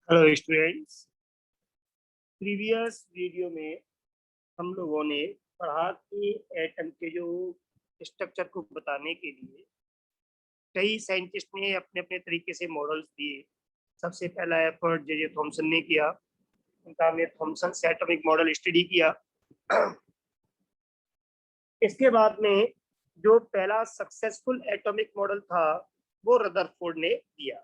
Hello students. Previous video में हम लोगों ने पढ़ा कि एटम के जो स्ट्रक्चर को बताने के लिए कई साइंटिस्ट ने अपने अपने तरीके से मॉडल्स दिए। सबसे पहला एफर्ट जे थॉमसन ने किया। उनका हमने थॉमसन से एटॉमिक मॉडल स्टडी किया। इसके बाद में जो पहला सक्सेसफुल एटॉमिक मॉडल था वो रदरफोर्ड ने दिया।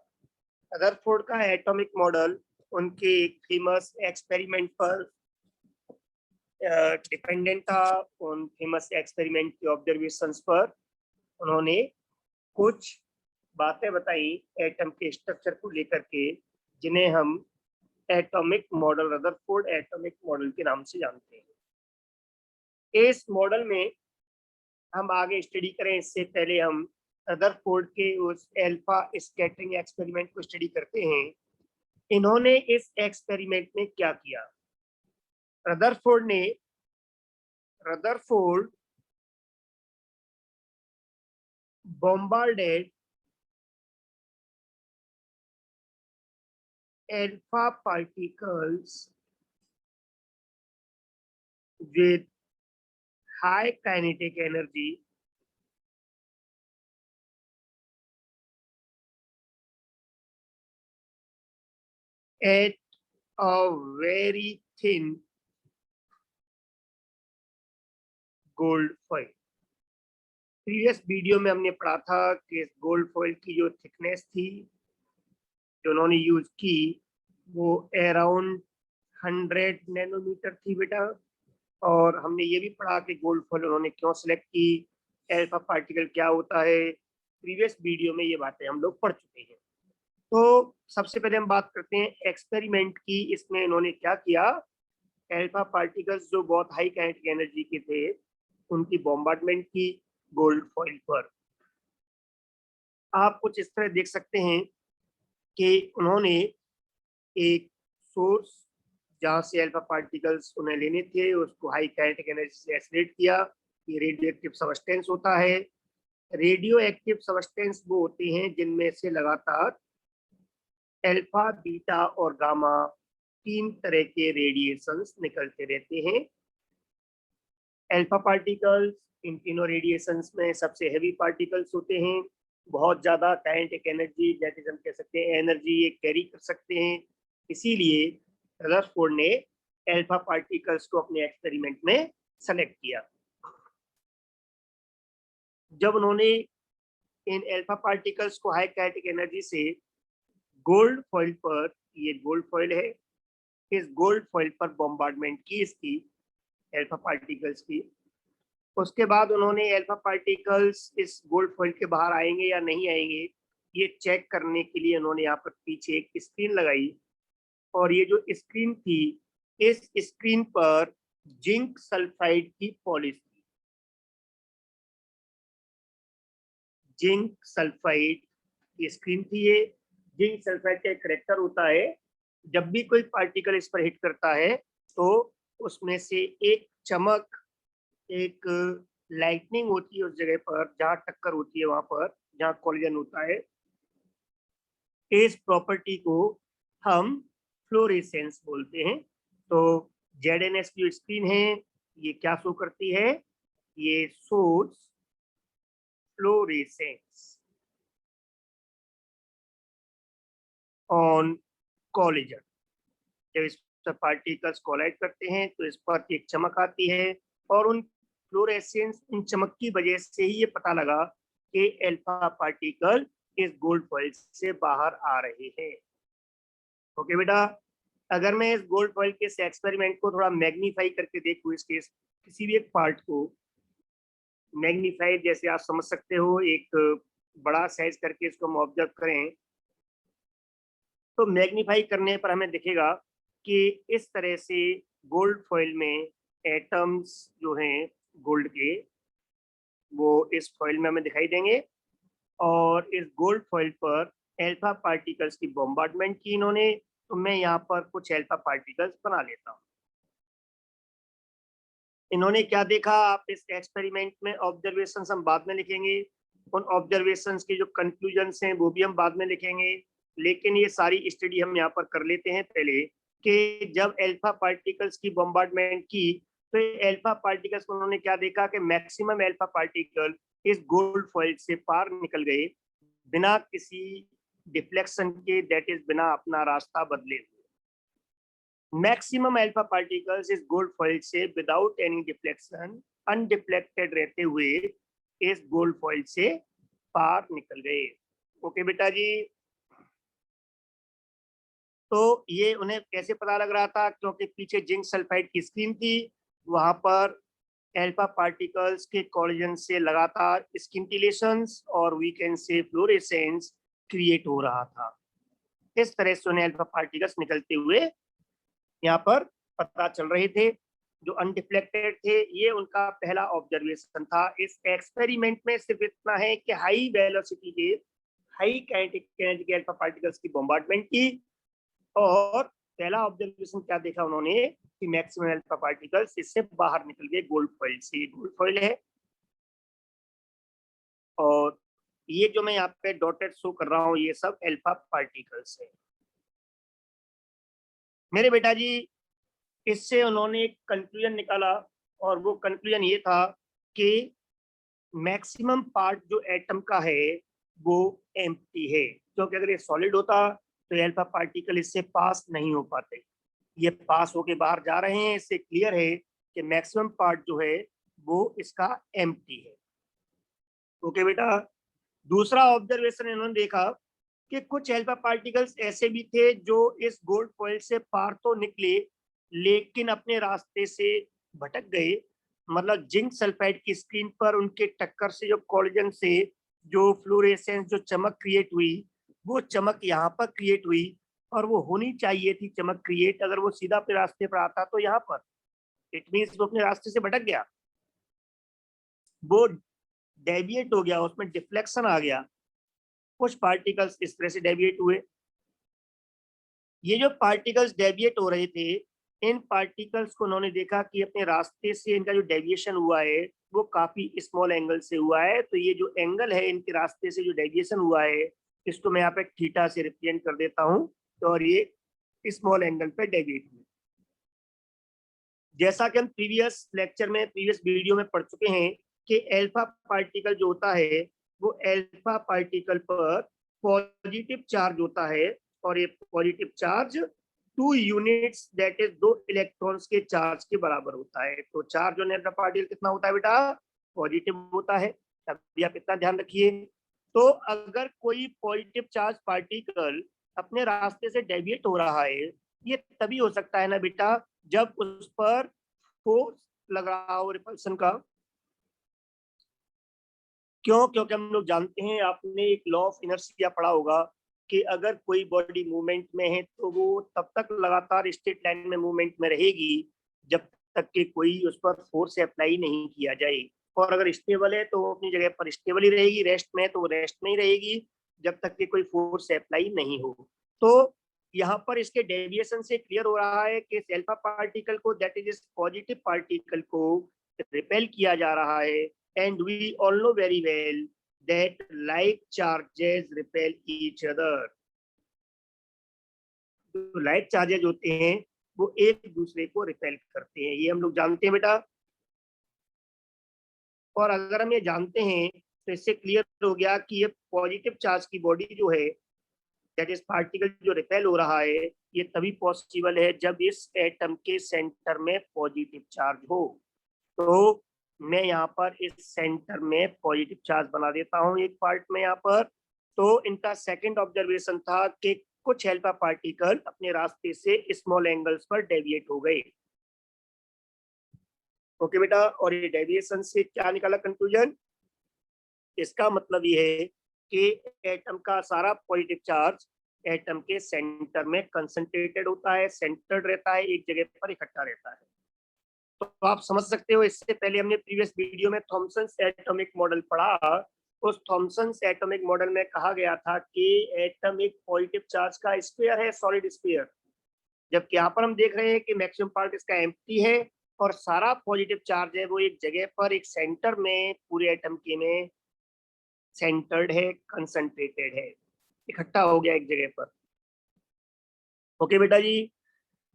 रदरफोर्ड का एटॉमिक मॉडल उनके एक फेमस एक्सपेरिमेंट पर डिपेंडेंट था। उन फेमस एक्सपेरिमेंट के ऑब्जर्वेशंस पर उन्होंने कुछ बातें बताई एटम के स्ट्रक्चर को लेकर के, जिन्हें हम atomic model, Rutherford atomic model के नाम से जानते हैं। इस मॉडल में हम आगे स्टडी करें इससे पहले हम रदरफोर्ड के उस एल्फा स्कैटरिंग एक्सपेरिमेंट को स्टडी करते हैं। इन्होंने इस एक्सपेरिमेंट में क्या किया? Rutherford bombarded alpha particles with high kinetic energy at a very thin gold foil। Previous video में हमने पढ़ा था कि गोल्ड फॉइल की जो थिकनेस थी जो उन्होंने यूज की वो अराउंड 100 नैनोमीटर थी बेटा। और हमने ये भी पढ़ा कि गोल्ड फॉइल उन्होंने क्यों सिलेक्ट की, एल्फा पार्टिकल क्या होता है। प्रीवियस वीडियो में ये बातें हम लोग पढ़ चुके हैं। तो सबसे पहले हम बात करते हैं एक्सपेरिमेंट की। इसमें इन्होंने क्या किया? एल्फा पार्टिकल्स जो बहुत हाई काइनेटिक एनर्जी के थे उनकी बॉम्बार्डमेंट की गोल्ड फॉइल पर। आप कुछ इस तरह देख सकते हैं कि उन्होंने एक सोर्स जहां से अल्फा पार्टिकल्स उन्हें लेने थे उसको हाई काइनेटिक एनर्जी से एक्सीलरेट किया। ये रेडियो एक्टिव सबस्टेंस होता है। रेडियो एक्टिव सबस्टेंस वो होते हैं जिनमें से लगातार अल्फा, बीटा और गामा 3 तरह के रेडिएशंस निकलते रहते हैं। अल्फा पार्टिकल्स इन तीनों रेडिएशंस में सबसे हेवी पार्टिकल्स होते हैं। बहुत ज्यादा काइनेटिक एनर्जी, जैसे हम कह सकते हैं एनर्जी ये कैरी कर सकते हैं। इसीलिए रदरफोर्ड ने अल्फा पार्टिकल्स को अपने एक्सपेरिमेंट में सेलेक्ट किया। जब उन्होंने इन अल्फा पार्टिकल्स को हाई काइनेटिक एनर्जी से गोल्ड फॉइल पर, ये गोल्ड फॉइल है, इस गोल्ड फॉइल पर बॉम्बार्डमेंट की इसकी अल्फा पार्टिकल्स की, उसके बाद उन्होंने अल्फा पार्टिकल्स इस गोल्ड फॉइल के बाहर आएंगे या नहीं आएंगे ये चेक करने के लिए उन्होंने यहाँ पर पीछे एक स्क्रीन लगाई। और ये जो स्क्रीन थी, इस स्क्रीन पर जिंक सल्फाइड की पॉलिश थी। जिंक सल्फाइड की स्क्रीन थी ये। जिंक सल्फाइड का एक करेक्टर होता है, जब भी कोई पार्टिकल इस पर हिट करता है तो उसमें से एक चमक, एक लाइटनिंग होती है उस जगह पर जहां टक्कर होती है, वहां पर जहां कॉलिजन होता है। इस प्रॉपर्टी को हम फ्लोरेसेंस बोलते हैं। तो ZNS की स्क्रीन है, ये क्या शो करती है? ये शोज फ्लोरेसेंस ऑन कॉलिजन। जब इस पार्टिकल्स कोलाइड करते हैं तो इस पर एक चमक आती है, और उन फ्लोरेसेंस, इन चमक की वजह से ही ये पता लगा कि अल्फा पार्टिकल इस गोल्ड फॉइल से बाहर आ रहे हैं। ओके बेटा, अगर मैं इस गोल्ड फॉइल के इस एक्सपेरिमेंट को थोड़ा मैग्नीफाई करके देखूँ, इसके किसी भी एक पार्ट को मैग्नीफाई, जैसे आप समझ सकते हो एक बड़ा साइज करके इसको हम ऑब्जर्व करें, तो मैग्नीफाई करने पर हमें दिखेगा कि इस तरह से गोल्ड फॉइल में एटम्स जो हैं गोल्ड के, वो इस फॉइल में हमें दिखाई देंगे। और इस गोल्ड फॉइल पर अल्फा पार्टिकल्स की बॉम्बार्डमेंट की इन्होंने, तो मैं यहाँ पर कुछ अल्फा पार्टिकल्स बना लेता हूँ। इन्होंने क्या देखा? आप इस एक्सपेरिमेंट में ऑब्जर्वेशंस हम बाद में लिखेंगे, उन ऑब्जर्वेशंस के जो कंक्लूजन्स हैं वो भी हम बाद में लिखेंगे। लेकिन ये सारी स्टडी हम यहाँ पर कर लेते हैं पहले कि जब अल्फा पार्टिकल्स की बॉम्बार्डमेंट की तो अल्फा पार्टिकल्स को उन्होंने क्या देखा कि मैक्सिमम अल्फा पार्टिकल इस गोल्ड फॉइल से पार निकल गए बिना किसी डिफ्लेक्शन के, दैट इज बिना अपना रास्ता बदले हुए। मैक्सिमम अल्फा पार्टिकल्स इस गोल्ड फॉइल से विदाउट एनी डिफ्लेक्शन अनडिफ्लेक्टेड रहते हुए इस गोल्ड फॉइल से पार निकल गए। ओके बेटा जी, तो ये उन्हें कैसे पता लग रहा था? क्योंकि पीछे जिंक सल्फाइड की स्क्रीन थी, वहां पर अल्फा पार्टिकल्स के कोलिजन से लगातार स्किंटिलेशंस और we can say fluorescence create हो रहा था। इस तरह से उन्हें अल्फा पार्टिकल्स निकलते हुए यहाँ पर पता चल रहे थे जो अनडिफ्लेक्टेड थे। ये उनका पहला ऑब्जर्वेशन था। इस एक्सपेरिमेंट में सिर्फ इतना है कि हाई वेलोसिटी के हाई काइनेटिक एनर्जी के अल्फा पार्टिकल्स की बॉम्बार्डमेंट की, और पहला ऑब्जर्वेशन क्या देखा उन्होंने कि मैक्सिमम अल्फा पार्टिकल्स इससे बाहर निकल गए गोल्ड फॉइल से। गोल्ड फॉइल है और ये जो मैं यहाँ पे डॉटेड शो कर रहा हूँ ये सब अल्फा पार्टिकल्स है। मेरे बेटा जी, इससे उन्होंने एक कंक्लूजन निकाला और वो कंक्लूजन ये था कि मैक्सिमम पार्ट जो एटम का है वो एम्प्टी है, क्योंकि अगर ये सॉलिड होता तो अल्फा पार्टिकल इससे पास नहीं हो पाते। ये पास होके बाहर जा रहे हैं, इससे क्लियर है कि मैक्सिमम पार्ट जो है वो इसका एम्प्टी है। ओके बेटा, दूसरा ऑब्जर्वेशन इन्होंने देखा कि कुछ अल्फा पार्टिकल्स ऐसे भी थे जो इस गोल्ड फॉइल से पार तो निकले लेकिन अपने रास्ते से भटक गए। मतलब जिंक सल्फाइड की स्क्रीन पर उनके टक्कर से जो कोलिजन से जो फ्लोरेसेंस जो चमक क्रिएट हुई, वो चमक यहाँ पर क्रिएट हुई और वो होनी चाहिए थी चमक क्रिएट अगर वो सीधा अपने रास्ते पर आता तो यहाँ पर। इट मीन्स वो अपने रास्ते से भटक गया, वो डेविएट हो गया, उसमें डिफ्लेक्शन आ गया। कुछ पार्टिकल्स इस तरह से डेविएट हुए। ये जो पार्टिकल्स डेविएट हो रहे थे, इन पार्टिकल्स को उन्होंने देखा कि अपने रास्ते से इनका जो डेविएशन हुआ है वो काफी स्मॉल एंगल से हुआ है। तो ये जो एंगल है इनके रास्ते से जो डेविएशन हुआ है, इसको मैं यहाँ पे थीटा से रिप्रेजेंट कर देता हूँ, तो और ये स्मॉल एंगल पे डेविएट हुए। जैसा कि हम प्रीवियस लेक्चर में प्रीवियस वीडियो में पढ़ चुके हैं कि अल्फा पार्टिकल जो होता है वो अल्फा पार्टिकल पर पॉजिटिव चार्ज होता है, और ये positive charge 2 units that is 2 electrons के चार्ज के बराबर होता है। तो चार्ज ऑन अल्फा पार्टिकल कितना होता है बेटा? पॉजिटिव होता है। अभी आप इतना ध्यान रखिए। तो अगर कोई पॉजिटिव चार्ज पार्टिकल अपने रास्ते से डेविएट हो रहा है, ये तभी हो सकता है ना बेटा जब उस पर फोर्स लग रहा हो रिपल्सन का। क्यों? क्योंकि हम लोग जानते हैं, आपने एक लॉ ऑफ इनर्शिया पढ़ा होगा कि अगर कोई बॉडी मूवमेंट में है तो वो तब तक लगातार स्ट्रेट लाइन में मूवमेंट में रहेगी जब तक कि कोई उस पर फोर्स अप्लाई नहीं किया जाए। और अगर स्टेबल है तो वो अपनी जगह पर स्टेबल ही रहेगी, रेस्ट में है तो वो रेस्ट में ही रहेगी जब तक कि कोई फोर्स अप्लाई नहीं हो। तो यहाँ पर इसके डेविएशन से क्लियर हो रहा है कि अल्फा पार्टिकल को, दैट इज पॉजिटिव पार्टिकल को रिपेल किया जा रहा है। and we all know very well that like charges repel each other. तो लाइक चार्जेज होते हैं वो एक दूसरे को रिपेल करते हैं, ये हम लोग जानते हैं बेटा। और अगर हम ये जानते हैं तो इससे क्लियर हो गया कि ये पॉजिटिव चार्ज की बॉडी जो है, दैट इज पार्टिकल जो रिपेल हो रहा है, ये तभी पॉसिबल है जब इस एटम के सेंटर में पॉजिटिव चार्ज हो। तो मैं यहाँ पर इस सेंटर में पॉजिटिव चार्ज बना देता हूँ एक पार्ट में यहाँ पर। तो इनका सेकंड ऑब्जर्वेशन था कि कुछ अल्फा पार्टिकल अपने रास्ते से स्मॉल एंगल्स पर डेविएट हो गए। ओके बेटा, और ये डेविएशन से क्या निकाला कंक्लूजन? इसका मतलब ये है कि एटम का सारा पॉजिटिव चार्ज एटम के सेंटर में कंसंट्रेटेड होता है, सेंटर्ड रहता है, एक जगह पर इकट्ठा रहता है। तो आप समझ सकते हो, इससे पहले हमने प्रीवियस वीडियो में थॉमसन्स एटॉमिक मॉडल पढ़ा। उस थॉमसन्स एटॉमिक मॉडल में कहा गया था कि एटम एक पॉजिटिव चार्ज का स्फीयर है, सॉलिड स्फीयर, जबकि यहाँ पर हम देख रहे हैं कि मैक्सिमम पार्ट इसका एम्प्टी है और सारा पॉजिटिव चार्ज है वो एक जगह पर एक सेंटर में पूरे एटम के में सेंटर्ड है, कंसंट्रेटेड है। इकट्ठा हो गया एक जगह पर। ओके बेटा जी।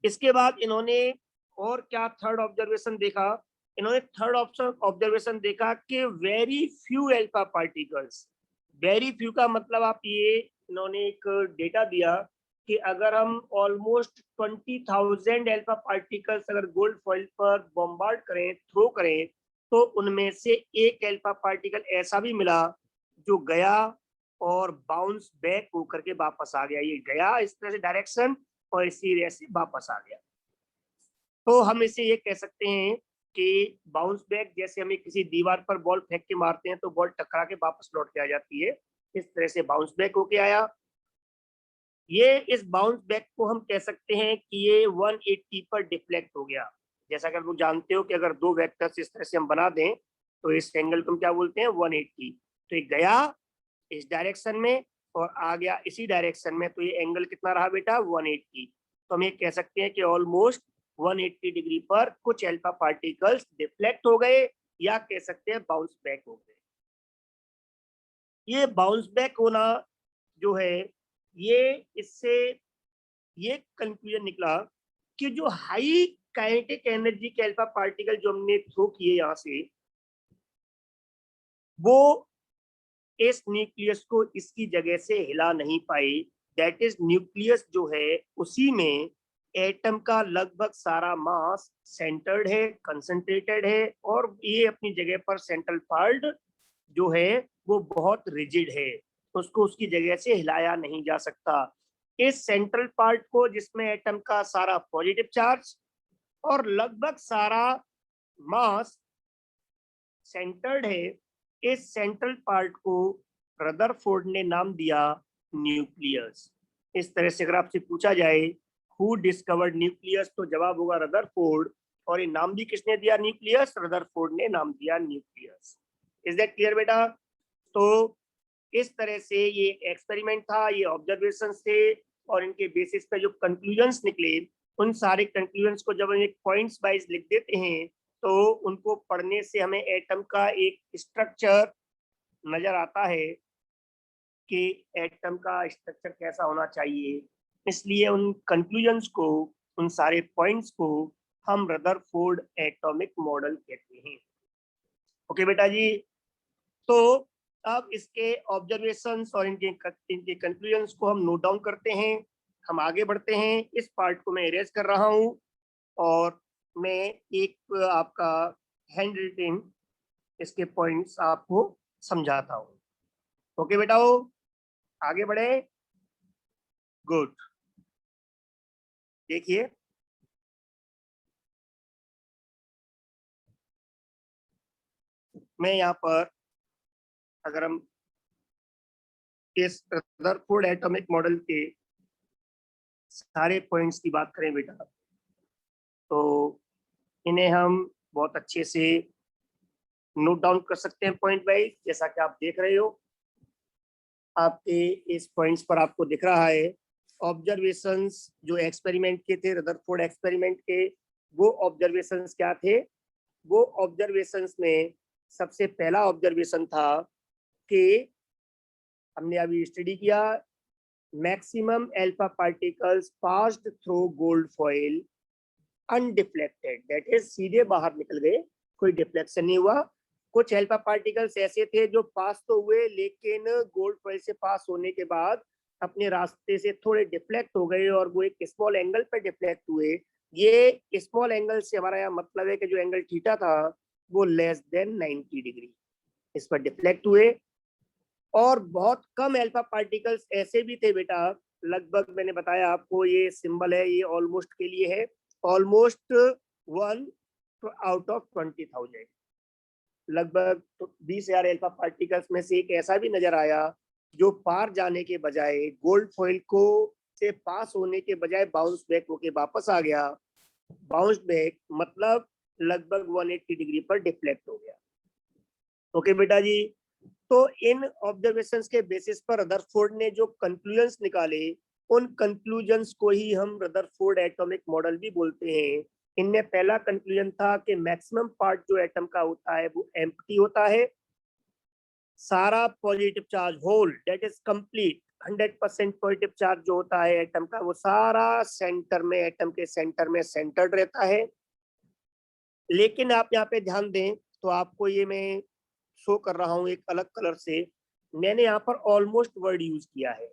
इसके बाद इन्होंने और क्या थर्ड ऑब्जर्वेशन देखा? इन्होंने थर्ड ऑब्जर्वेशन देखा कि very few alpha particles. Very few का मतलब आप ये, इन्होंने एक डेटा दिया कि अगर हम ऑलमोस्ट 20,000 एल्फा पार्टिकल्स अगर गोल्ड फॉइल पर बॉम्बार्ड करें, थ्रो करें, तो उनमें से एक एल्फा पार्टिकल ऐसा भी मिला जो गया और बाउंस बैक होकर के वापस आ गया। ये गया इस तरह से डायरेक्शन और इसी तरह से वापस आ गया। तो हम इसे ये कह सकते हैं कि बाउंस बैक, जैसे हमें किसी दीवार पर बॉल फेंक के मारते हैं तो बॉल टकरा के वापस लौट के आ जाती है, इस तरह से बाउंस बैक होके आया। ये इस बाउंस बैक को हम कह सकते हैं कि ये 180 पर डिफ्लेक्ट हो गया। जैसा कि आप लोग जानते हो कि अगर दो वेक्टर्स इस तरह से हम बना दें तो इस एंगल को हम क्या बोलते हैं? 180। तो ये गया इस डायरेक्शन में और आ गया इसी डायरेक्शन में, तो ये एंगल कितना रहा बेटा? 180। तो हम ये कह सकते हैं कि ऑलमोस्ट 180 डिग्री पर कुछ अल्फा पार्टिकल्स डिफ्लेक्ट हो गए, या कह सकते हैं बाउंस बैक हो गए। ये बाउंस बैक होना जो है, ये इससे ये कंक्लूजन निकला कि जो हाई काइनेटिक एनर्जी के अल्फा पार्टिकल जो हमने थ्रो किए यहां से, वो इस न्यूक्लियस को इसकी जगह से हिला नहीं पाई। दैट इज न्यूक्लियस जो है उसी में एटम का लगभग सारा मास सेंटर्ड है, कंसंट्रेटेड है, और ये अपनी जगह पर सेंट्रल पार्ट जो है वो बहुत रिजिड है, उसको उसकी जगह से हिलाया नहीं जा सकता। इस सेंट्रल पार्ट को, जिसमें एटम का सारा पॉजिटिव चार्ज और लगभग सारा मास सेंटर्ड है, इस सेंट्रल पार्ट को रदरफोर्ड ने नाम दिया न्यूक्लियस। इस तरह से अगर आपसे पूछा जाए हु डिस्कवर्ड न्यूक्लियस, तो जवाब होगा रदरफोर्ड। और ये नाम भी किसने दिया? न्यूक्लियस, रदरफोर्ड ने नाम दिया न्यूक्लियस। इज दैट क्लियर बेटा? तो इस तरह से ये एक्सपेरिमेंट था, ये ऑब्जर्वेशन थे, और इनके बेसिस पे जो कंक्लूजन्स निकले, उन सारे कंक्लूजन्स को जब हम एक पॉइंट्स वाइज लिख देते हैं तो उनको पढ़ने से हमें एटम का एक स्ट्रक्चर नजर आता है कि एटम का स्ट्रक्चर कैसा होना चाहिए। इसलिए उन कंक्लूजन्स को, उन सारे पॉइंट्स को हम रदरफोर्ड एटॉमिक मॉडल कहते हैं। ओके बेटा जी। तो अब इसके ऑब्जर्वेशंस और इनके कंक्लूजन्स को हम नोट डाउन करते हैं, हम आगे बढ़ते हैं। इस पार्ट को मैं इरेज कर रहा हूं और मैं एक आपका हैंड रिटन इसके पॉइंट्स आपको समझाता हूँ। ओके बेटा, हो आगे बढ़े। गुड। देखिए, मैं यहाँ पर, अगर हम इस रदरफोर्ड एटॉमिक मॉडल के सारे पॉइंट्स की बात करें बेटा, तो इन्हें हम बहुत अच्छे से नोट डाउन कर सकते हैं पॉइंट वाइज। जैसा कि आप देख रहे हो, आपके इस पॉइंट्स पर आपको दिख रहा है ऑब्जर्वेशंस जो एक्सपेरिमेंट के थे, रदरफोर्ड एक्सपेरिमेंट के। वो ऑब्जर्वेशंस क्या थे? वो ऑब्जर्वेशंस में सबसे पहला ऑब्जर्वेशन था कि हमने अभी स्टडी किया, maximum alpha particles passed through gold foil undeflected, that is सीधे बाहर निकल गए, कोई डिफ्लेक्शन नहीं हुआ। कुछ अल्फा पार्टिकल्स ऐसे थे जो पास तो हुए, लेकिन गोल्ड फॉइल से पास होने के बाद अपने रास्ते से थोड़े डिफ्लेक्ट हो गए और वो एक स्मॉल एंगल पर डिफ्लेक्ट हुए। ये स्मॉल एंगल से हमारा यहाँ मतलब है कि जो एंगल थीटा था वो लेस देन 90 डिग्री, इस पर डिफ्लेक्ट हुए। और बहुत कम अल्फा पार्टिकल्स ऐसे भी थे बेटा, लगभग मैंने बताया आपको, ये सिंबल है, ये ऑलमोस्ट के लिए है, ऑलमोस्ट 1 आउट ऑफ 20,000, लगभग 20,000 अल्फा पार्टिकल्स में से एक ऐसा भी नजर आया जो पार जाने के बजाय, गोल्ड फॉइल को से पास होने के बजाय बाउंस बैक होके वापस आ गया। बाउंस बैक मतलब लगभग 180 डिग्री पर डिफ्लेक्ट हो गया। ओके बेटा जी। तो इन ऑब्जर्वेशंस के बेसिस पर रदरफोर्ड ने जो कंक्लूजन्स निकाले, उन कंक्लूजन्स को ही हम रदरफोर्ड एटॉमिक मॉडल भी बोलते हैं। इनमें पहला कंक्लूजन था कि मैक्सिमम पार्ट जो एटम का होता है वो एम्प्टी होता है, सारा positive charge whole that is complete 100% positive charge जो होता है एटम का, वो सारा सेंटर में, एटम के सेंटर में सेंटर्ड रहता है। लेकिन आप यहाँ पे ध्यान दें तो आपको ये मैं शो कर रहा हूँ एक अलग कलर से, मैंने यहाँ पर ऑलमोस्ट वर्ड यूज किया है।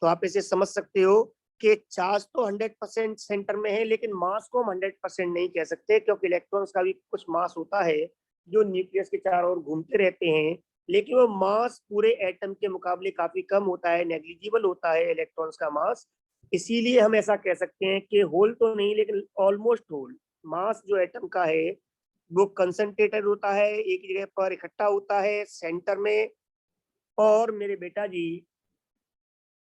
तो आप इसे समझ सकते हो कि चार्ज तो 100% सेंटर में है, लेकिन मास को हम 100% नहीं कह सकते, क्योंकि इलेक्ट्रॉन्स का भी कुछ मास होता है जो न्यूक्लियस के चारों ओर घूमते रहते हैं, लेकिन वो मास पूरे एटम के मुकाबले काफी कम होता है, नेग्लिजिबल होता है इलेक्ट्रॉन्स का मास। इसीलिए हम ऐसा कह सकते हैं कि होल तो नहीं लेकिन ऑलमोस्ट होल। मास जो एटम का है वो कंसंट्रेटेड होता है, एक जगह पर इकट्ठा होता है सेंटर में। और मेरे बेटा जी,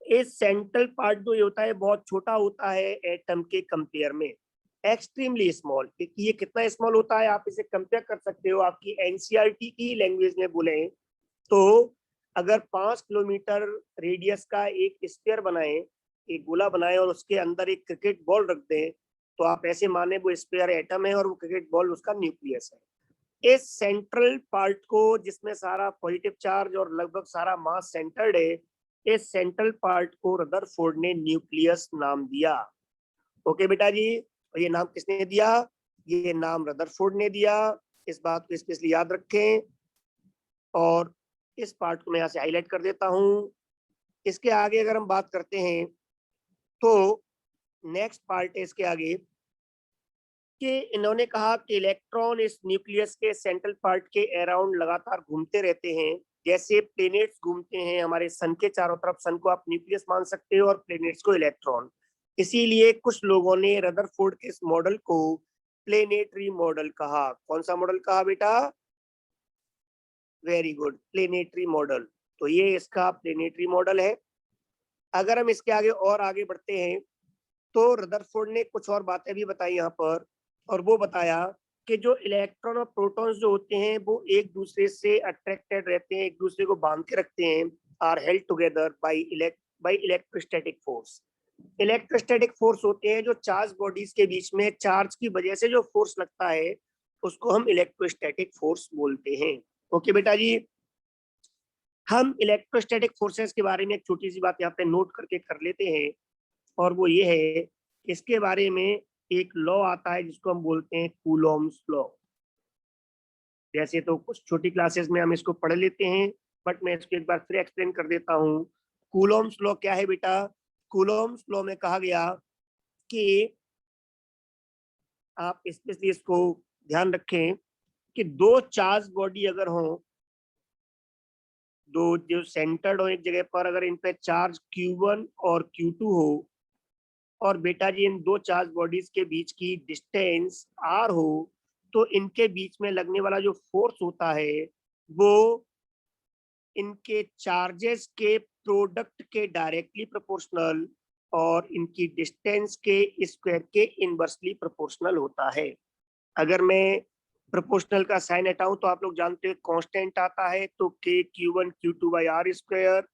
इस सेंट्रल पार्ट जो ये होता है बहुत छोटा होता है एटम के कंपेयर में, एक्सट्रीमली स्मॉल। ये कितना स्मॉल होता है आप इसे कंपेयर कर सकते हो, आपकी एनसीईआरटी की लैंग्वेज में बोले तो अगर 5 किलोमीटर रेडियस का एक स्फीयर बनाए, एक गोला बनाए और उसके अंदर एक क्रिकेट बॉल रख दें, तो आप ऐसे माने वो स्फीयर एटम है और वो क्रिकेट बॉल उसका न्यूक्लियस है। इस सेंट्रल पार्ट को जिसमें सारा पॉजिटिव चार्ज और लगभग सारा मास सेंटर्ड है, इस सेंट्रल पार्ट को रदरफोर्ड ने न्यूक्लियस नाम दिया। ओके बेटा जी, और ये नाम किसने दिया? ये नाम रदरफोर्ड ने दिया। इस बात को स्पेशली याद रखें। और इस पार्ट को मैं यहाँ से हाईलाइट कर देता हूँ। इसके आगे अगर हम बात करते हैं तो नेक्स्ट पार्ट है इसके आगे कि इन्होंने कहा कि इलेक्ट्रॉन इस न्यूक्लियस के सेंट्रल पार्ट के अराउंड लगातार घूमते रहते हैं, जैसे प्लेनेट्स घूमते हैं हमारे सन के चारों तरफ। सन को आप न्यूक्लियस मान सकते हो और प्लेनेट्स को इलेक्ट्रॉन। इसीलिए कुछ लोगों ने रदरफोर्ड के इस मॉडल को प्लेनेटरी मॉडल कहा। कौन सा मॉडल कहा बेटा? Very good, planetary model. तो ये इसका प्लेनेटरी मॉडल है। अगर हम इसके आगे और आगे बढ़ते हैं तो रदरफोर्ड ने कुछ और बातें भी बताई यहाँ पर, और वो बताया कि जो इलेक्ट्रॉन और प्रोटॉन्स जो होते हैं वो एक दूसरे से अट्रैक्टेड रहते हैं, एक दूसरे को बांध के रखते हैं, are held together by electrostatic force. Electrostatic force होते हैं जो चार्ज बॉडीज के बीच में चार्ज की वजह से जो फोर्स लगता है उसको हम इलेक्ट्रोस्टैटिक फोर्स बोलते हैं। ओके बेटा जी, हम इलेक्ट्रोस्टैटिक फोर्सेस के बारे में एक छोटी सी बात यहाँ पे नोट करके कर लेते हैं, और वो ये है, इसके बारे में एक लॉ आता है जिसको हम बोलते हैं कूलॉम्स लॉ। जैसे तो कुछ छोटी क्लासेस में हम इसको पढ़ लेते हैं, बट मैं इसको एक बार फिर एक्सप्लेन कर देता हूँ। कूलॉम्स लॉ क्या है बेटा? कूलॉम्स लॉ में कहा गया कि आप स्पेशली इसको ध्यान रखें कि दो चार्ज बॉडी अगर हो, दो जो सेंटर्ड हो एक जगह पर, अगर इन पे चार्ज Q1 और Q2 हो, और बेटा जी इन दो चार्ज बॉडीज के बीच की डिस्टेंस r हो, तो इनके बीच में लगने वाला जो फोर्स होता है वो इनके चार्जेस के प्रोडक्ट के डायरेक्टली प्रोपोर्शनल और इनकी डिस्टेंस के स्क्वायर के इनवर्सली प्रोपोर्शनल होता है। अगर मैं प्रोपोर्शनल का साइन हटाऊं तो आप लोग जानते हो कांस्टेंट आता है, तो k Q1 Q2 by r square.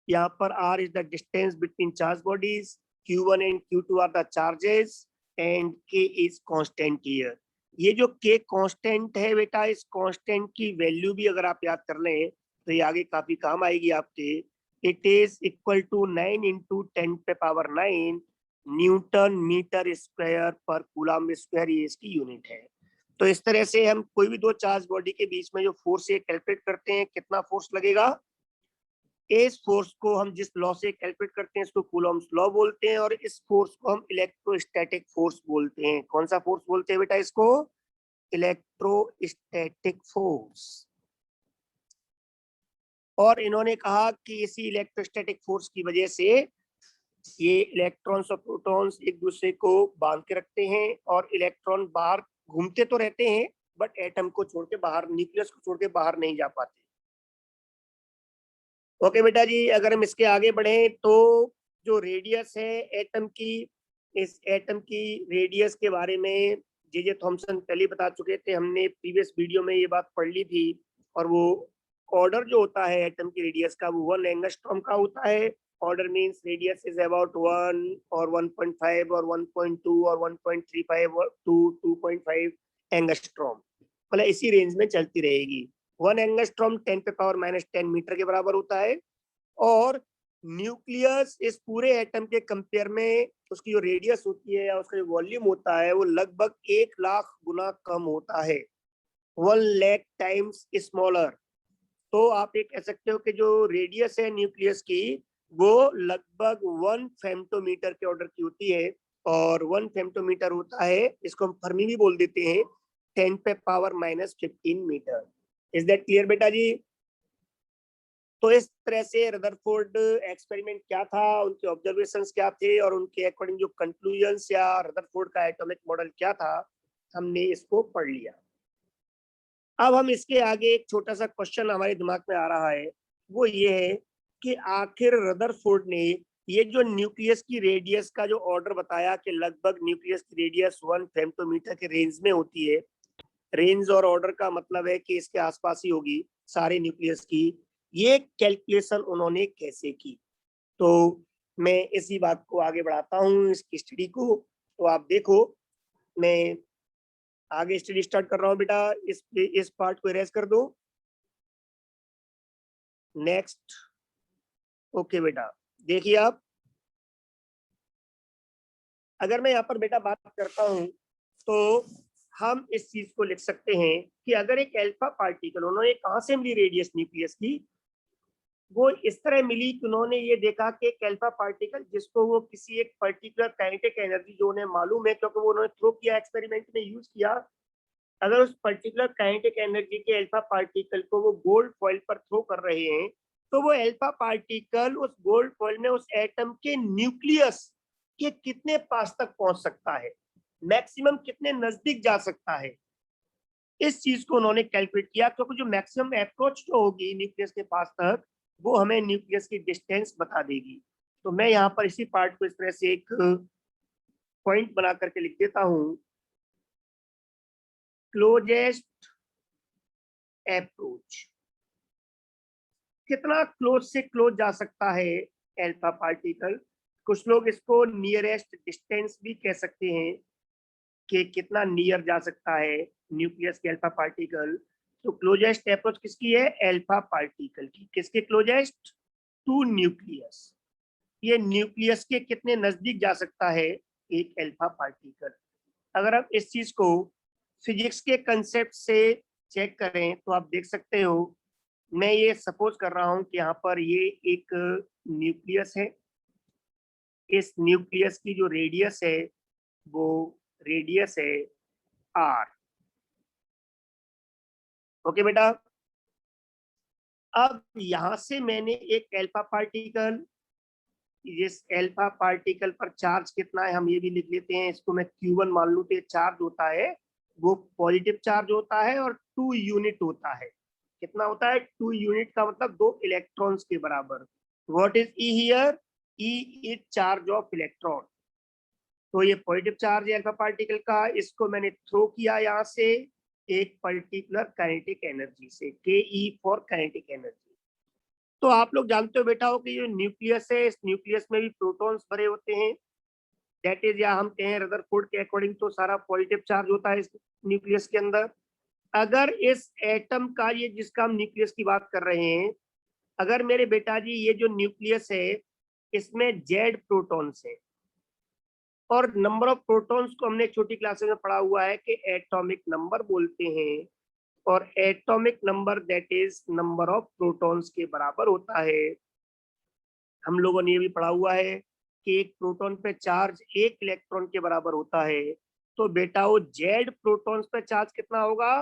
यहाँ पर r is the distance between charge bodies, Q1 and Q2 are the charges, and k is constant here. ये जो k कांस्टेंट है बेटा, इस कांस्टेंट की वैल्यू भी अगर आप याद कर लें तो ये आगे काफी काम आएगी आपके। It is equal to 9 into 10⁻⁹ newton metre square पर कूलम स्क्वायर, ये इसकी यूनिट है। तो इस तरह से हम कोई भी दो चार्ज बॉडी के बीच में जो फोर्स है कैलकुलेट करते हैं, कितना फोर्स लगेगा। इस फोर्स को हम जिस लॉ से कैलकुलेट करते हैं इसको कूलॉम्स लॉ बोलते हैं, और इस फोर्स को हम इलेक्ट्रोस्टैटिक फोर्स बोलते हैं। कौन सा फोर्स बोलते हैं बेटा इसको? Electrostatic force. और इन्होंने कहा कि इसी इलेक्ट्रोस्टैटिक फोर्स की वजह से ये इलेक्ट्रॉन्स और प्रोटॉन्स एक दूसरे को बांध के रखते हैं, और इलेक्ट्रॉन बाहर घूमते तो रहते हैं बट एटम को छोड़ के बाहर, न्यूक्लियस को छोड़ के बाहर नहीं जा पाते। ओके बेटा जी, अगर हम इसके आगे बढ़े तो जो रेडियस है एटम की, इस एटम की रेडियस के बारे में जे थॉमसन पहले बता चुके थे, हमने प्रीवियस वीडियो में ये बात पढ़ ली थी। और वो ऑर्डर जो होता है एटम की रेडियस का वो 1 एंगस्ट्रॉम का होता है। Order means radius is about 1 और 1.5 और 1.2 और 1.35 और 2.5 एंगस्ट्रॉम, मतलब इसी रेंज में चलती रहेगी। 1 एंगस्ट्रॉम 10⁻⁻10 मीटर के बराबर होता है। और न्यूक्लियस इस पूरे एटम के कंपेयर में उसकी जो रेडियस होती है या उसका जो वॉल्यूम होता है वो लगभग 1,00,000 गुना कम होता है, 1,00,000 टाइम्स स्मॉलर। तो आप ये कह सकते हो कि जो रेडियस है न्यूक्लियस की वो लगभग 1 फेम्टोमीटर के ऑर्डर की होती है, और 1 फेम्टोमीटर होता है, इसको हम फर्मी भी बोल देते हैं, 10 पे power -15 metre. Is that clear बेटा जी? तो इस तरह से रदरफोर्ड एक्सपेरिमेंट क्या था, उनके ऑब्जर्वेशंस क्या थे, और उनके अकॉर्डिंग जो कंक्लूजन्स या रदरफोर्ड का एटॉमिक मॉडल क्या था, हमने इसको पढ़ लिया। अब हम इसके आगे एक छोटा सा क्वेश्चन हमारे दिमाग में आ रहा है, वो ये है कि आखिर रदरफोर्ड ने ये जो न्यूक्लियस की रेडियस का जो ऑर्डर बताया कि लगभग न्यूक्लियस की रेडियस 1 फेम्टोमीटर के रेंज में होती है, रेंज और ऑर्डर का मतलब है कि इसके आसपास ही होगी सारे न्यूक्लियस की, ये कैलकुलेशन उन्होंने कैसे की? तो मैं इसी बात को आगे बढ़ाता हूँ, इसकी स्टडी को। तो आप देखो, मैं आगे स्टडी स्टार्ट कर रहा हूँ बेटा, इस पार्ट को इरेज कर दो। नेक्स्ट। ओके बेटा, देखिए आप, अगर मैं यहाँ पर बेटा बात करता हूँ तो हम इस चीज को लिख सकते हैं कि अगर एक अल्फा पार्टिकल, उन्होंने कहाँ से मिली रेडियस न्यूक्लियस की, वो इस तरह मिली कि उन्होंने ये देखा कि एक अल्फा पार्टिकल जिसको वो किसी एक पर्टिकुलर काइनेटिक एनर्जी जो उन्हें मालूम है क्योंकि वो उन्होंने थ्रो किया, एक्सपेरिमेंट में यूज किया, अगर उस पर्टिकुलर काइनेटिक एनर्जी के अल्फा पार्टिकल को वो गोल्ड फॉइल पर थ्रो कर रहे हैं, तो वो अल्फा पार्टिकल उस गोल्ड फॉइल में उस एटम के न्यूक्लियस के कितने पास तक पहुंच सकता है, मैक्सिमम कितने नजदीक जा सकता है, इस चीज को उन्होंने कैलकुलेट किया, क्योंकि जो मैक्सिमम अप्रोच जो होगी न्यूक्लियस के पास तक वो हमें न्यूक्लियस की डिस्टेंस बता देगी। तो मैं यहाँ पर इसी पार्ट को इस तरह से एक पॉइंट बना करके लिख देता हूँ, क्लोजेस्ट अप्रोच, कितना क्लोज से क्लोज जा सकता है अल्फा पार्टिकल। कुछ लोग इसको नियरेस्ट डिस्टेंस भी कह सकते हैं कि कितना नियर जा सकता है न्यूक्लियस के अल्फा पार्टिकल। तो क्लोजेस्ट अप्रोच किसकी है? अल्फा पार्टिकल की। किसके क्लोजेस्ट? To nucleus. ये न्यूक्लियस के कितने नजदीक जा सकता है एक अल्फा पार्टिकल। अगर आप इस चीज को फिजिक्स के कंसेप्ट से चेक करें तो आप देख सकते हो, मैं ये सपोज कर रहा हूं कि यहाँ पर ये एक न्यूक्लियस है, इस न्यूक्लियस की जो रेडियस है वो रेडियस है आर। ओके बेटा, अब यहां से मैंने एक अल्फा पार्टिकल, इस अल्फा पार्टिकल पर चार्ज कितना है हम ये भी लिख लेते हैं, इसको मैं Q1 मान लूं। तो चार्ज होता है वो पॉजिटिव चार्ज होता है और 2 यूनिट होता है। कितना होता है? 2 यूनिट का मतलब 2 इलेक्ट्रॉन्स के बराबर। What is E here? E is charge of electron. तो ये पॉजिटिव चार्ज है अल्फा पार्टिकल का, इसको मैंने थ्रो किया यहाँ से एक पर्टिकुलर काइनेटिक एनर्जी से, के ई फॉर काइनेटिक एनर्जी। तो आप लोग जानते हो बेटा हो कि जो न्यूक्लियस है, इस न्यूक्लियस में भी प्रोटॉन्स भरे होते हैं, दैट इज, या हम कहें रदरफोर्ड के अकॉर्डिंग तो सारा पॉजिटिव चार्ज होता है इस न्यूक्लियस के अंदर। अगर इस एटम का, ये जिसका हम न्यूक्लियस की बात कर रहे हैं, अगर मेरे बेटा जी ये जो न्यूक्लियस है इसमें जेड प्रोटॉन्स है, और नंबर ऑफ प्रोटॉन्स को हमने छोटी क्लासेस में पढ़ा हुआ है कि एटॉमिक नंबर बोलते हैं, और atomic number that is number of protons के बराबर होता है। हम लोगों ने ये भी पढ़ा हुआ है कि एक प्रोटॉन पे चार्ज एक इलेक्ट्रॉन के बराबर होता है। तो बेटा वो जेड प्रोटॉन्स पे चार्ज कितना होगा?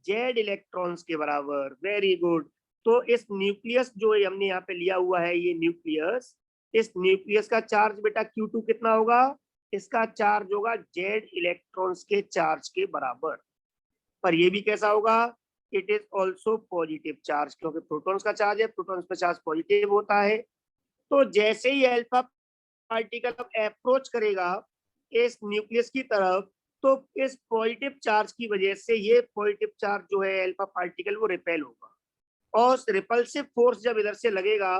जेड इलेक्ट्रॉन्स के बराबर। Very good. तो इस न्यूक्लियस जो हमने यहाँ पे लिया हुआ है, ये न्यूक्लियस, इस न्यूक्लियस का चार्ज बेटा Q2 कितना होगा? इसका चार्ज होगा जेड इलेक्ट्रॉन्स के चार्ज के बराबर। पर ये भी कैसा होगा? It is also positive charge, क्योंकि प्रोटॉन्स का चार्ज है, प्रोटॉन्स पे चार्ज पॉजिटिव होता है। तो जैसे ही अल्फा पार्टिकल अप्रोच करेगा इस न्यूक्लियस की तरफ, तो इस पॉजिटिव चार्ज की वजह से ये पॉजिटिव चार्ज जो है अल्फा पार्टिकल वो रिपेल होगा, और रिपल्सिव फोर्स जब इधर से लगेगा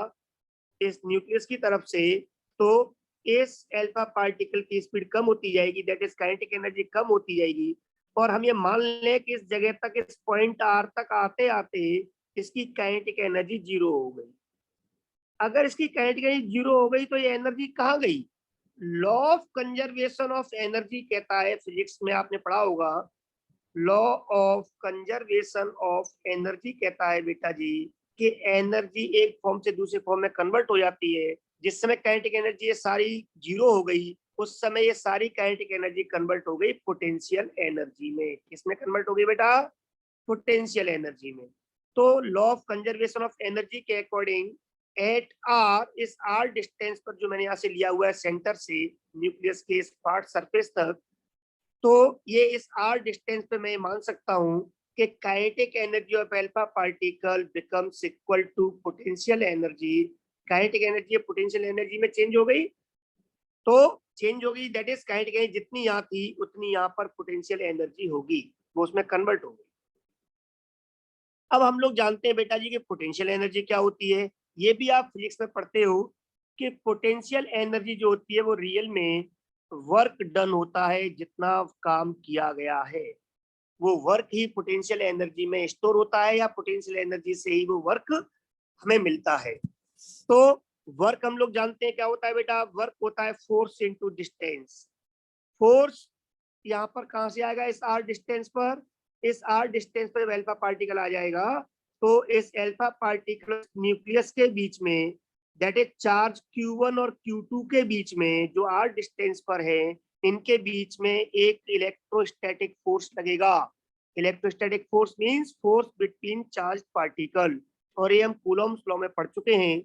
इस न्यूक्लियस की तरफ से, तो इस अल्फा पार्टिकल की स्पीड कम होती जाएगी, दैट इज काइनेटिक एनर्जी कम होती जाएगी, और हम ये मान लें कि इस जगह तक, इस पॉइंट आर तक आते आते इसकी काइनेटिक एनर्जी जीरो हो गई। अगर इसकी काइनेटिक एनर्जी 0 हो गई तो ये एनर्जी कहाँ गई? Law of conservation of energy कहता है, फिजिक्स में आपने पढ़ा होगा, law of conservation of energy कहता है बेटा जी कि एनर्जी एक फॉर्म से दूसरे फॉर्म में कन्वर्ट हो जाती है। जिस समय काइनेटिक एनर्जी ये सारी 0 हो गई, उस समय ये सारी काइनेटिक एनर्जी कन्वर्ट हो गई पोटेंशियल एनर्जी में। किसमें कन्वर्ट हो गई बेटा? पोटेंशियल एनर्जी में। तो law of conservation of energy के अकॉर्डिंग एट आर, इस आर डिस्टेंस पर जो मैंने यहाँ से लिया हुआ है सेंटर से न्यूक्लियस के इस पार्ट सरफेस तक, तो ये इस आर डिस्टेंस पे मैं मान सकता हूँ कि kinetic energy of alpha particle becomes equal to potential energy. Kinetic energy potential energy में चेंज हो गई, तो चेंज होगी, दैट इज काइनेटिक एनर्जी जितनी यहाँ थी उतनी यहाँ पर पोटेंशियल एनर्जी होगी, वो उसमें कन्वर्ट होगी। अब हम लोग जानते हैं बेटा जी कि पोटेंशियल एनर्जी क्या होती है। ये भी आप फिजिक्स में पढ़ते हो कि पोटेंशियल एनर्जी जो होती है वो रियल में वर्क डन होता है, जितना काम किया गया है वो वर्क ही पोटेंशियल एनर्जी में स्टोर होता है, या पोटेंशियल एनर्जी से ही वो वर्क हमें मिलता है। तो वर्क हम लोग जानते हैं क्या होता है बेटा? वर्क होता है फोर्स इनटू डिस्टेंस। फोर्स यहाँ पर कहां से आएगा? इस आर डिस्टेंस पर। इस आर डिस्टेंस पर जब एल्फा पार्टिकल आ जाएगा तो इस एल्फा पार्टिकल न्यूक्लियस के बीच में, दैट इज चार्ज Q1 और Q2 के बीच में जो आर डिस्टेंस पर है, इनके बीच में एक इलेक्ट्रोस्टैटिक फोर्स लगेगा। Electrostatic force means force between charge particle, और ये हम कूलॉम्स लॉ में पढ़ चुके हैं।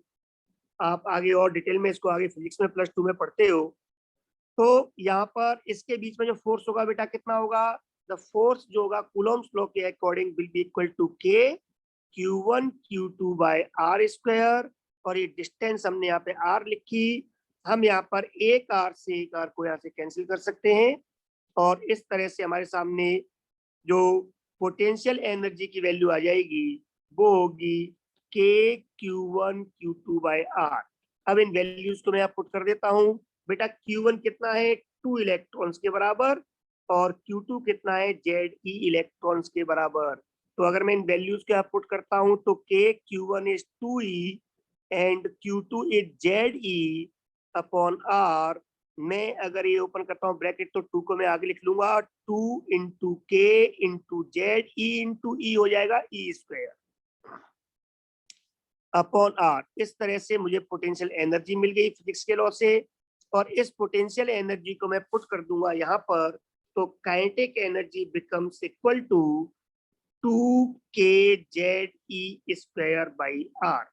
आप आगे और डिटेल में इसको आगे फिजिक्स में +2 में पढ़ते हो। तो यहाँ पर इसके बीच में जो फोर्स होगा बेटा कितना होगा? द फोर्स जो होगा कूलॉम्स लॉ के according will be equal to K Q1 Q2 by R square, और ये डिस्टेंस हमने यहाँ पे R लिखी। हम यहाँ पर एक R से एक R को यहाँ से कैंसिल कर सकते हैं, और इस तरह से हमारे सामने जो पोटेंशियल एनर्जी की वैल्यू आ जाएगी वो होगी K Q1 Q2 by R। अब इन वैल्यूज को मैं यहाँ पुट कर देता हूँ। बेटा Q1 कितना है? 2 इलेक्ट्रॉन्स के बराबर, और Q2 कितना है? Ze इलेक्ट्रॉन्स के बराबर। तो अगर मैं इन वैल्यूज को यहाँ पुट करता हूँ तो K Q1 is 2E and Q2 is Ze upon R। मैं अगर ये ओपन करता हूँ ब्रैकेट तो 2 को मैं आगे लिख लूंगा, 2 इंटू के इंटू जेड ई इंटू ई हो जाएगा ई स्क्वायर अपॉन आर। इस तरह से मुझे पोटेंशियल एनर्जी मिल गई फिजिक्स के लॉ से, और इस पोटेंशियल एनर्जी को मैं पुट कर दूंगा यहाँ पर, तो kinetic energy becomes equal to 2kZe square by r.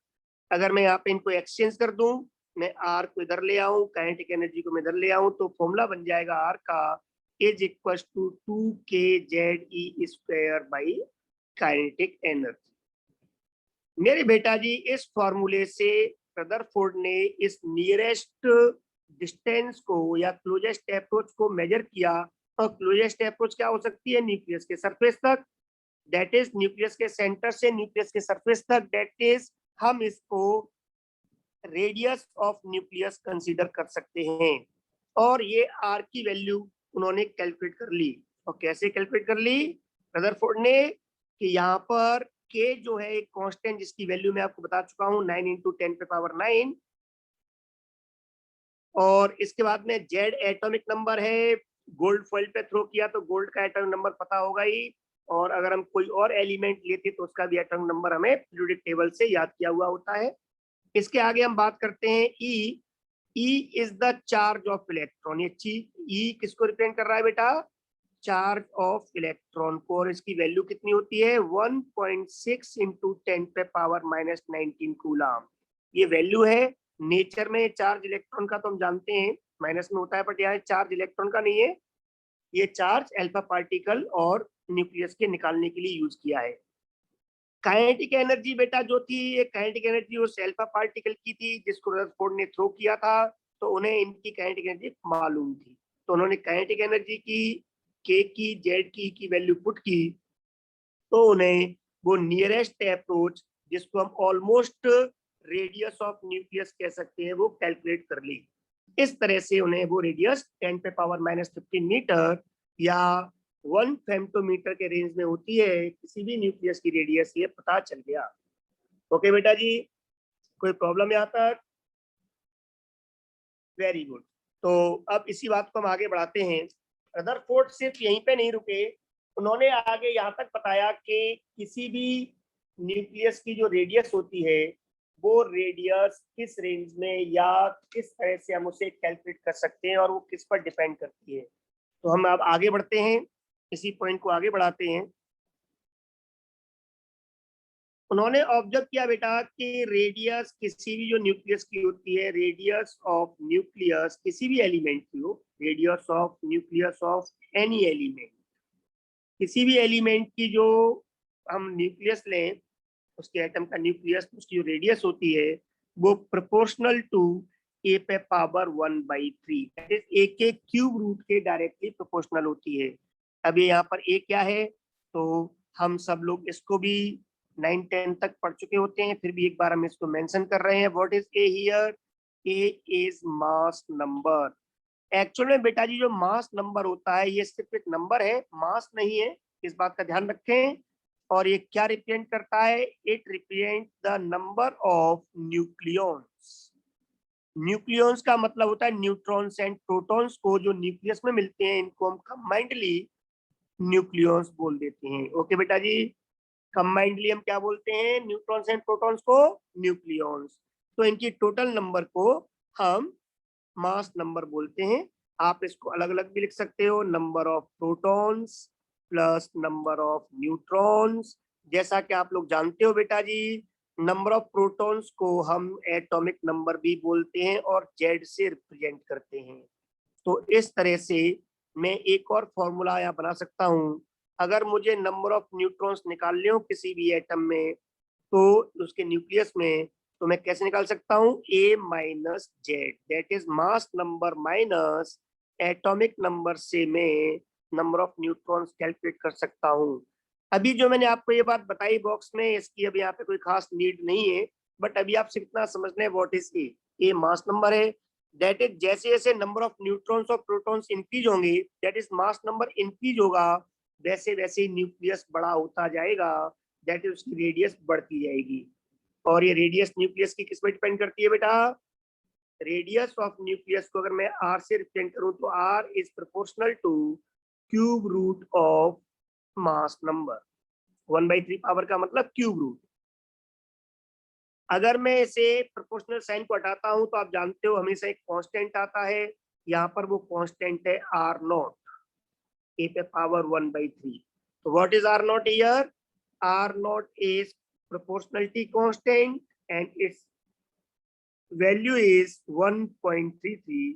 अगर मैं यहाँ पे इनको एक्सचेंज कर दूं, मैं आर को इधर ले आऊं, काइनेटिक एनर्जी को मैं इधर ले आऊं, तो फॉर्मूला बन जाएगा आर का is equal to 2kZe square by kinetic energy. मेरे बेटा जी इस फॉर्मूले से रदरफोर्ड ने इस नियरेस्ट डिस्टेंस को या क्लोजेस्ट अप्रोच को मेजर किया, और क्लोजेस्ट अप्रोच क्या हो सकती है? न्यूक्लियस के सरफेस तक, दैट इज न्यूक्लियस के सेंटर से न्यूक्लियस के सरफेस तक, दैट इज हम इसको रेडियस ऑफ न्यूक्लियस कंसीडर कर सकते हैं। और ये आर की वैल्यू उन्होंने कैलकुलेट कर ली। और कैसे कैलकुलेट कर ली रदरफोर्ड ने? कि यहाँ पर के जो है एक कांस्टेंट जिसकी वैल्यू मैं आपको बता चुका हूँ 9 × 10⁻⁹, और इसके बाद में जेड एटॉमिक नंबर है। गोल्ड फॉइल पे थ्रो किया तो गोल्ड का एटॉमिक नंबर पता होगा ही, और अगर हम कोई और एलिमेंट लेते तो उसका भी एटॉमिक नंबर हमें पीरियोडिक टेबल से याद किया हुआ होता है। इसके आगे हम बात करते हैं E. E is the charge of electron. ये ई किसको रिप्रेजेंट कर रहा है बेटा? चार्ज ऑफ इलेक्ट्रॉन को, और इसकी वैल्यू कितनी होती है? 1.6 × 10⁻⁻19 कूलम। ये वैल्यू है। नेचर में चार्ज इलेक्ट्रॉन का तो हम जानते हैं माइनस में होता है, बट यहाँ चार्ज इलेक्ट्रॉन का नहीं है, ये चार्ज अल्फा पार्टिकल और न्यूक्लियस के निकालने के लिए यूज किया है। काइनेटिक एनर्जी बेटा जो थी, ये काइनेटिक एनर्जी उस अल्फा पार्टिकल की थी जिसको रदरफोर्ड ने थ्रो किया था, तो उन्हें इनकी काइनेटिक एनर्जी मालूम थी, तो उन्होंने काइनेटिक एनर्जी की के की जेड की वैल्यू पुट की, तो उन्हें वो नियरेस्ट अप्रोच जिसको हम ऑलमोस्ट रेडियस ऑफ न्यूक्लियस कह सकते हैं वो कैलकुलेट कर ली। इस तरह से उन्हें वो रेडियस 10⁻⁻15 मीटर या 1 फेम्टोमीटर के रेंज में होती है किसी भी न्यूक्लियस की रेडियस, ये पता चल गया। ओके बेटा जी। कोई प्रॉब्लम यहाँ तक? Very good. तो अब इसी बात को हम आगे बढ़ाते हैं। रदरफोर्ड सिर्फ यहीं पे नहीं रुके, उन्होंने आगे यहाँ तक बताया कि किसी भी न्यूक्लियस की जो रेडियस होती है वो रेडियस किस रेंज में या किस तरह से हम उसे कैलकुलेट कर सकते हैं और वो किस पर डिपेंड करती है। तो हम अब आगे बढ़ते हैं, इसी पॉइंट को आगे बढ़ाते हैं। उन्होंने ऑब्जर्व किया बेटा कि रेडियस किसी भी जो न्यूक्लियस की होती है, रेडियस ऑफ न्यूक्लियस किसी भी एलिमेंट की हो, radius of nucleus of any element, किसी भी एलिमेंट की जो हम न्यूक्लियस लें, उसके एटम का न्यूक्लियस, उसकी जो रेडियस होती है वो प्रोपोर्शनल टू ए पे पावर 1/3, दैट इज ए के क्यूब रूट के डायरेक्टली प्रोपोर्शनल होती है। अब ये यहाँ पर ए क्या है, तो हम सब लोग इसको भी 9-10 तक पढ़ चुके होते हैं, फिर भी एक बार हम इसको मेंशन कर रहे हैं। What is a here? A is mass number. Actual में बेटा जी जो मास नंबर होता है ये सिर्फ एक नंबर है, मास नहीं है, इस बात का ध्यान रखें। और ये क्या रिप्रेजेंट करता है? It represent the number of nucleons. Nucleons का मतलब होता है न्यूट्रॉन्स एंड प्रोटॉन्स को जो न्यूक्लियस में मिलते हैं, इनको हम कंबाइंडली न्यूक्लियॉन्स बोल देते हैं। ओके बेटा जी, कंबाइंडली हम क्या बोलते हैं? न्यूट्रॉन्स एंड प्रोटॉन्स को न्यूक्लियॉन्स। तो इनकी टोटल नंबर को हम मास नंबर बोलते हैं। आप इसको अलग अलग भी लिख सकते हो, number of protons plus number of neutrons. जैसा कि आप लोग जानते हो बेटा जी, नंबर ऑफ प्रोटॉन्स को हम एटॉमिक नंबर भी बोलते हैं और जेड से रिप्रेजेंट करते हैं। तो इस तरह से मैं एक और फॉर्मूला यहाँ बना सकता हूँ। अगर मुझे नंबर ऑफ न्यूट्रॉन्स निकालने हो किसी भी एटम में, तो उसके न्यूक्लियस में, तो मैं कैसे निकाल सकता हूँ? A minus Z, that is mass number minus atomic number से मैं नंबर ऑफ न्यूट्रॉन्स कैलकुलेट कर सकता हूँ। अभी जो मैंने आपको ये बात बताई बॉक्स में, इसकी अभी यहाँ पे कोई खास नीड नहीं है, बट अभी आप सिर्फ इतना समझ लें what is a. A mass number है, दैट इज जैसे जैसे नंबर ऑफ न्यूट्रॉन्स और प्रोटॉन्स इंक्रीज होंगे, that is mass number increase होगा, वैसे वैसे न्यूक्लियस बड़ा होता जाएगा, दैट इज उसकी रेडियस बढ़ती जाएगी। और ये रेडियस न्यूक्लियस की किस पे डिपेंड करती है बेटा? रेडियस ऑफ न्यूक्लियस को अगर मैं आर से रिप्रेजेंट करूं तो r is proportional to cube root of mass number. 1/3 power का मतलब क्यूब रूट। अगर मैं इसे प्रोपोर्शनल साइन को हटाता हूं तो आप जानते हो हमेशा एक कांस्टेंट आता है, यहाँ पर वो कांस्टेंट है आर नॉट, ए पे पावर 1/3। तो what is are not here? R not is proportionality constant and its value is 1.33,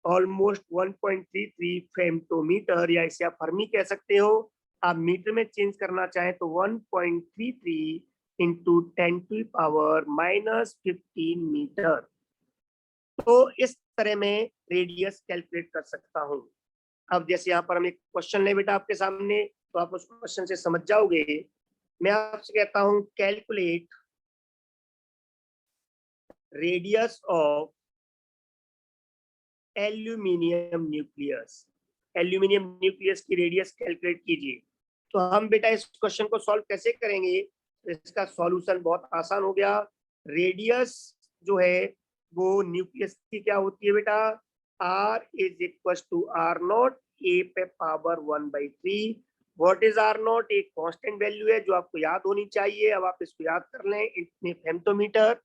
almost 1.33 femtometre, या इसे आप फर्मी कह सकते हो। आप मीटर में चेंज करना चाहें तो 1.33 इंटू 10⁻⁻15 मीटर। तो इस तरह मैं रेडियस कैलकुलेट कर सकता हूँ। अब जैसे यहाँ पर हम एक क्वेश्चन ले बेटा आपके सामने, तो आप उस क्वेश्चन से समझ जाओगे। मैं आपसे कहता हूँ calculate radius of aluminium nucleus. Aluminium nucleus की रेडियस कैलकुलेट कीजिए। तो हम बेटा इस क्वेश्चन को सॉल्व कैसे करेंगे? इसका सॉल्यूशन बहुत आसान हो गया। रेडियस जो है वो न्यूक्लियस की क्या होती है बेटा? R is equal to R nought A पे power 1/3। What is are nought? एक कांस्टेंट वैल्यू है जो आपको याद होनी चाहिए। अब आप इसको याद कर लें, इतने फेम्टोमीटर,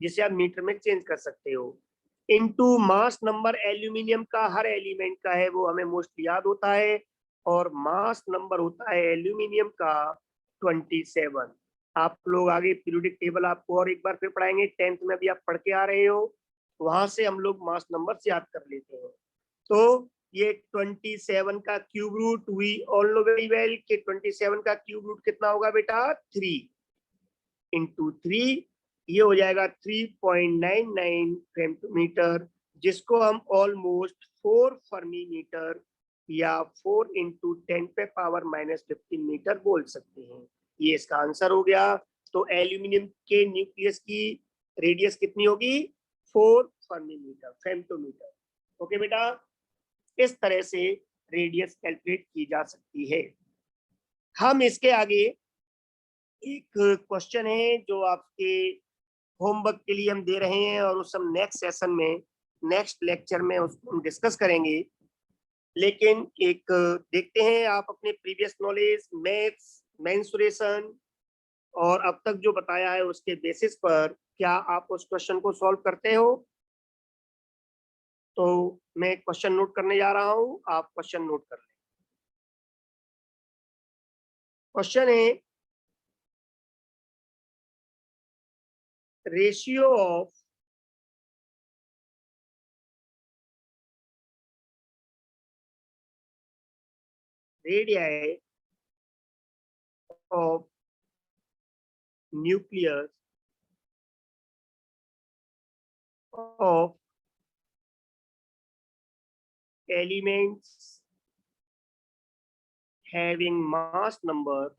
जिसे आप मीटर में चेंज कर सकते हो, इनटू मास नंबर एल्यूमिनियम का, हर एलिमेंट का है वो हमें मोस्टली याद होता है, और मास नंबर होता है एल्यूमिनियम का 27। आप लोग आगे पीरियोडिक टेबल आपको और एक बार फिर पढ़ाएंगे, 10th में भी आप पढ़ के आ रहे हो, वहां से हम लोग मास नंबर से याद कर लेते हैं। तो ये 27 का cube root, we all know very well कि 27 का क्यूब रूट कितना होगा बेटा? 3 इंटू 3, ये हो जाएगा 3.99 फेम्टोमीटर, जिसको हम ऑलमोस्ट 4 फर्मी मीटर या 4 इंटू 10⁻⁻15 मीटर बोल सकते हैं। ये इसका आंसर हो गया। तो एल्यूमिनियम के न्यूक्लियस की रेडियस कितनी होगी? 4 फर्मी मीटर, फेम्टोमीटर। ओके बेटा, इस तरह से रेडियस कैलकुलेट की जा सकती है। हम इसके आगे एक क्वेश्चन है जो आपके होमवर्क के लिए हम दे रहे हैं और उस हम नेक्स्ट सेशन में, नेक्स्ट लेक्चर में उसको हम डिस्कस करेंगे। लेकिन एक देखते हैं आप अपने प्रीवियस नॉलेज, मैथ्स, मेंसुरेशन और अब तक जो बताया है उसके बेसिस पर क्या आप उस क्वेश्चन को सॉल्व करते हो। तो मैं क्वेश्चन नोट करने जा रहा हूं, आप क्वेश्चन नोट कर लें। क्वेश्चन है, ratio of radii of nucleus of elements having mass number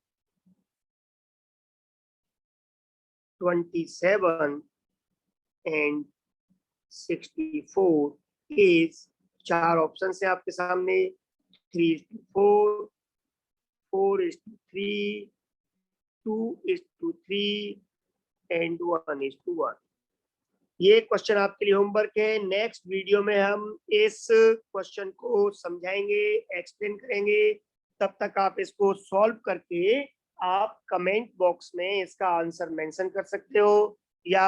27 and 64 is, चार ऑप्शन है आपके सामने, 3:4, 4:3, 2:3 एंड 1:1। ये क्वेश्चन आपके लिए होमवर्क है। नेक्स्ट वीडियो में हम इस क्वेश्चन को समझाएंगे, एक्सप्लेन करेंगे। तब तक आप इसको सॉल्व करके आप कमेंट बॉक्स में इसका आंसर मेंशन कर सकते हो, या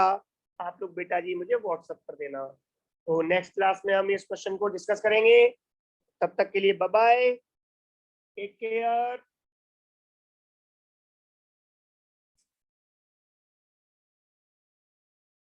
आप लोग बेटा जी मुझे व्हाट्सएप पर देना। तो नेक्स्ट क्लास में हम इस क्वेश्चन को डिस्कस करेंगे। तब तक के लिए बाय बाय, टेक केयर।